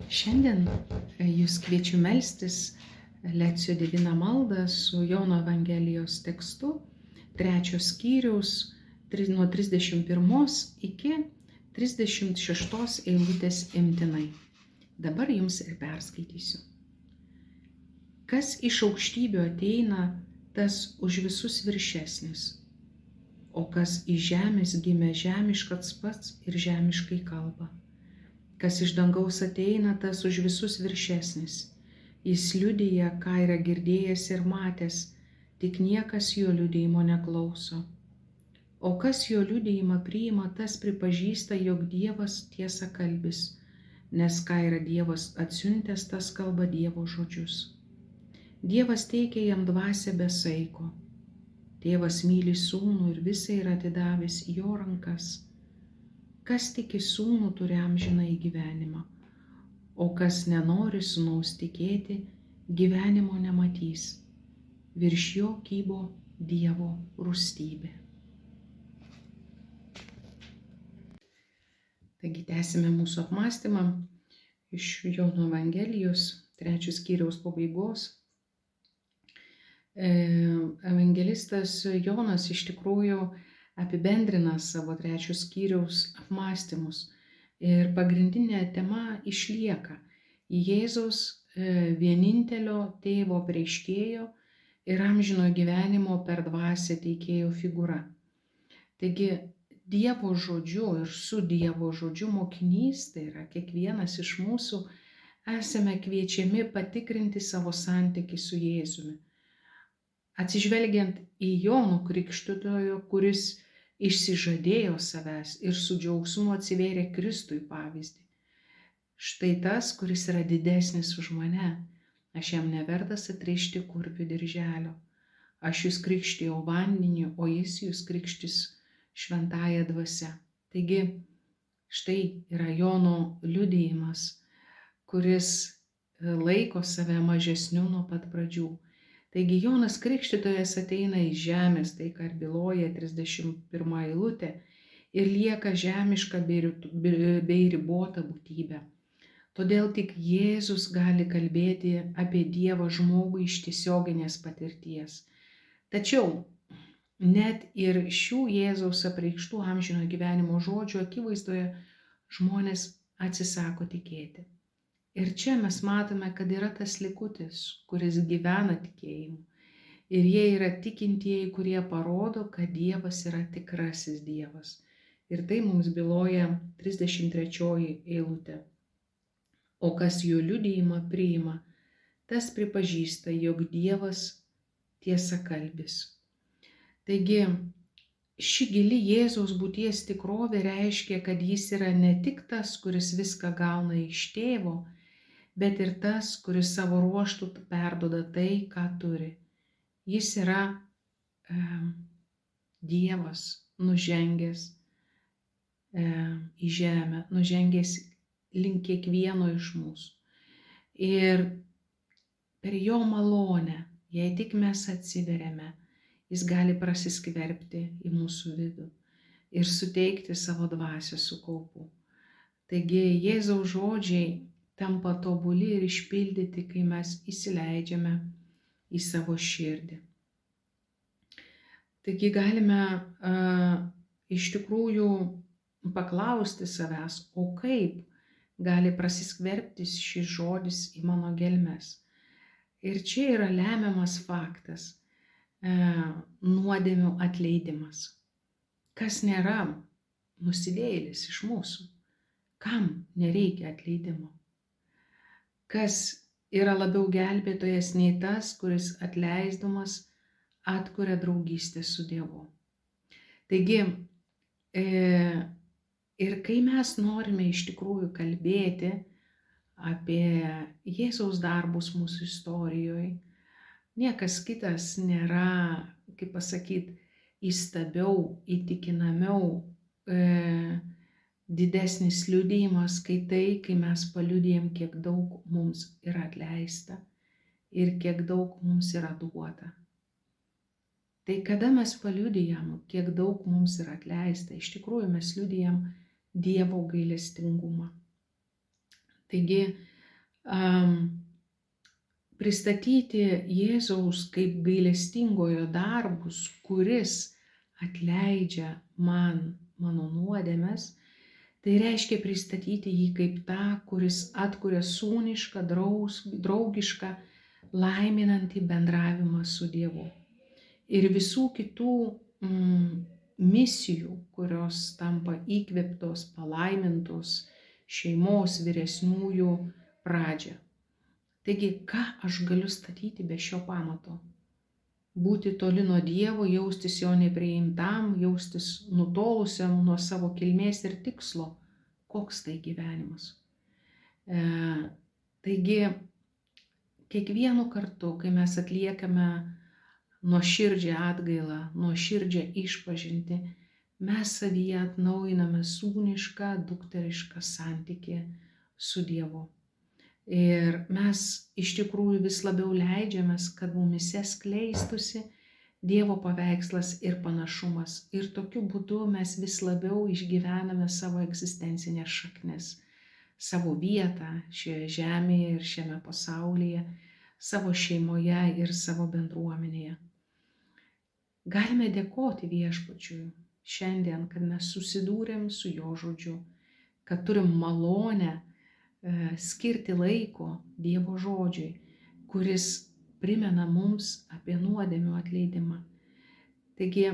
Šiandien jūs kviečiu melstis Lectio Divina maldą su Jono Evangelijos tekstu, 3 skyriaus nuo 31 iki 36 eilutės imtinai. Dabar jums ir perskaitysiu. Kas iš aukštybių ateina, tas už visus viršesnis, o kas iš žemės gimė žemiškas pats ir žemiškai kalba. Kas iš dangaus ateina, tas už visus viršesnis. Jis liudija, ką yra girdėjęs ir matęs, tik niekas jo liudijimo neklauso. O kas jo liudijimą priima, tas pripažįsta, jog Dievas tiesa kalbis, nes ką yra Dievas atsiuntęs, tas kalba Dievo žodžius. Dievas teikia jam dvasią be saiko. Tėvas myli sūnų ir visą yra atidavęs į jo rankas. Kas tiki sūnų turi amžinąjį gyvenimą, o kas nenori sūnaus tikėti, gyvenimo nematys. Virš jo kybo Dievo rūstybė. Taigi tęsime mūsų apmąstymą iš Jono Evangelijos 3 skyriaus pabaigos. Evangelistas Jonas iš tikrųjų apibendrina savo 3 skyriaus apmąstymus ir pagrindinė tema išlieka Jėzaus vienintelio tėvo apreiškėjo ir amžino gyvenimo per dvasią teikėjo figūra. Taigi Dievo žodžiu ir su Dievo žodžiu mokinys, tai yra kiekvienas iš mūsų, esame kviečiami patikrinti savo santykį su Jėzumi. Atsižvelgiant į Jono Krikštytojo, kuris išsižadėjo savęs ir su džiaugsmu atsivėrė Kristui pavyzdį. Štai tas, kuris yra didesnis už mane, aš jam nevertas atrišti kurpių dirželio. Aš jūs krikštijau vandeniu, o jis jūs krikštys šventąja dvasia. Taigi, štai yra Jono liudijimas, kuris laiko save mažesniu nuo pat pradžių. Taigi Jonas Krikštytojas ateina iš žemės, tai ką ir byloja 31 eilutė, ir lieka žemiška bei ribota būtybė. Todėl tik Jėzus gali kalbėti apie Dievą žmogų iš tiesioginės patirties. Tačiau net ir šių Jėzaus apreikštų amžino gyvenimo žodžių akivaizdoje žmonės atsisako tikėti. Ir čia mes matome, kad yra tas likutis, kuris gyvena tikėjimu. Ir jie yra tikintieji, kurie parodo, kad Dievas yra tikrasis Dievas. Ir tai mums byloja 33 eilutė. O kas jo liudijimą priima, tas pripažįsta, jog Dievas tiesa kalbis. Taigi, ši gili Jėzaus būties tikrovė reiškia, kad jis yra ne tik tas, kuris viską gauna iš tėvo, bet ir tas, kuris savo ruožtu perduoda tai, ką turi. Jis yra Dievas nužengęs į žemę, nužengęs link kiekvieno iš mūsų. Ir per jo malonę, jei tik mes atsiveriame, jis gali prasiskverbti į mūsų vidų ir suteikti savo dvasią su kaupu. Taigi Jėzaus žodžiai tampa tobuli ir išpildyti, kai mes įsileidžiame į savo širdį. Taigi galime iš tikrųjų paklausti savęs, o kaip gali prasiskverbti šis žodis į mano gelmes. Ir čia yra lemiamas faktas nuodėmių atleidimas. Kas nėra nusidėjėlis iš mūsų? Kam nereikia atleidimo? Kas yra labiau gelbėtojas nei tas, kuris atleisdamas atkuria draugystę su Dievu. Taigi, ir kai mes norime iš tikrųjų kalbėti apie Jėzaus darbus mūsų istorijoje, niekas kitas nėra, kaip pasakyti, įstabiau, įtikinamiau, didesnis liudijimas, kai mes paliudijam, kiek daug mums yra atleista ir kiek daug mums yra duota. Tai kada mes paliudijam, kiek daug mums yra atleista, iš tikrųjų mes liudijam Dievo gailestingumą. Taigi pristatyti Jėzaus kaip gailestingojo darbus, kuris atleidžia man mano nuodėmes, tai reiškia pristatyti jį kaip tą, kuris atkuria sūnišką, draugišką, laiminantį bendravimą su Dievu. Ir visų kitų misijų, kurios tampa įkvėptos, palaimintos šeimos vyresniųjų pradžią. Taigi, ką aš galiu statyti be šio pamato? Būti toli nuo Dievo, jaustis jo nepriimtam, jaustis nutolusiam nuo savo kilmės ir tikslo. Koks tai gyvenimas? Taigi, kiekvienu kartu, kai mes atliekame nuoširdžią atgailą, nuoširdžią išpažintį, mes savyje atnaujiname sūnišką, dukterišką santykį su Dievu. Ir mes iš tikrųjų vis labiau leidžiamės, kad mumise skleistusi Dievo paveikslas ir panašumas. Ir tokiu būdu mes vis labiau išgyvename savo egzistencinės šaknis, savo vietą šioje žemėje ir šiame pasaulyje, savo šeimoje ir savo bendruomenėje. Galime dėkoti Viešpačiui šiandien, kad mes susidūrėm su jo žodžiu, kad turim malonę skirti laiko Dievo žodžiui, kuris primena mums apie nuodėmių atleidimą. Taigi,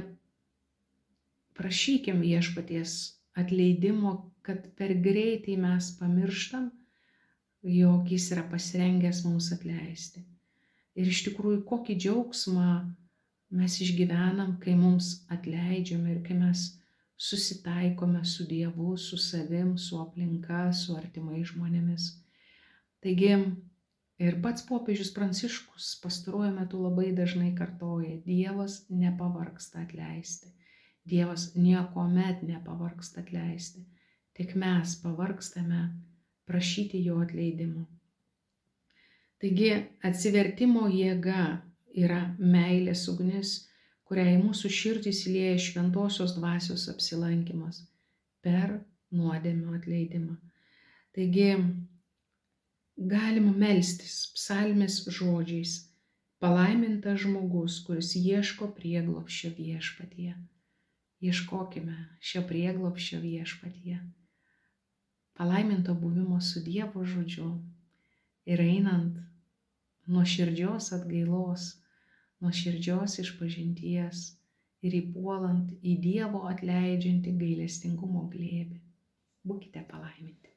prašykim Viešpaties atleidimo, kad per greitai mes pamirštam, jog jis yra pasirengęs mums atleisti. Ir iš tikrųjų, kokį džiaugsmą mes išgyvenam, kai mums atleidžiame ir kai mes susitaikome su Dievu, su savim, su aplinka, su artimais žmonėmis. Taigi, ir pats popiežius Pranciškus pastaruoju metu labai dažnai kartoja, Dievas nepavargsta atleisti. Dievas niekuomet nepavargsta atleisti. Tik mes pavargstame prašyti jo atleidimo. Taigi, atsivertimo jėga yra meilės ugnis, kurią į mūsų širdį įsilieja šventosios dvasios apsilankymas per nuodėmių atleidimą. Taigi, galima melstis psalmės žodžiais: palaimintas žmogus, kuris ieško prieglobsčio Viešpatyje. Ieškokime šio prieglobsčio Viešpatyje, palaiminto buvimo su Dievo žodžiu ir einant nuoširdžios atgailos, nuoširdžios išpažinties ir įpuolant į Dievo atleidžiantį gailestingumo glėbį. Būkite palaiminti.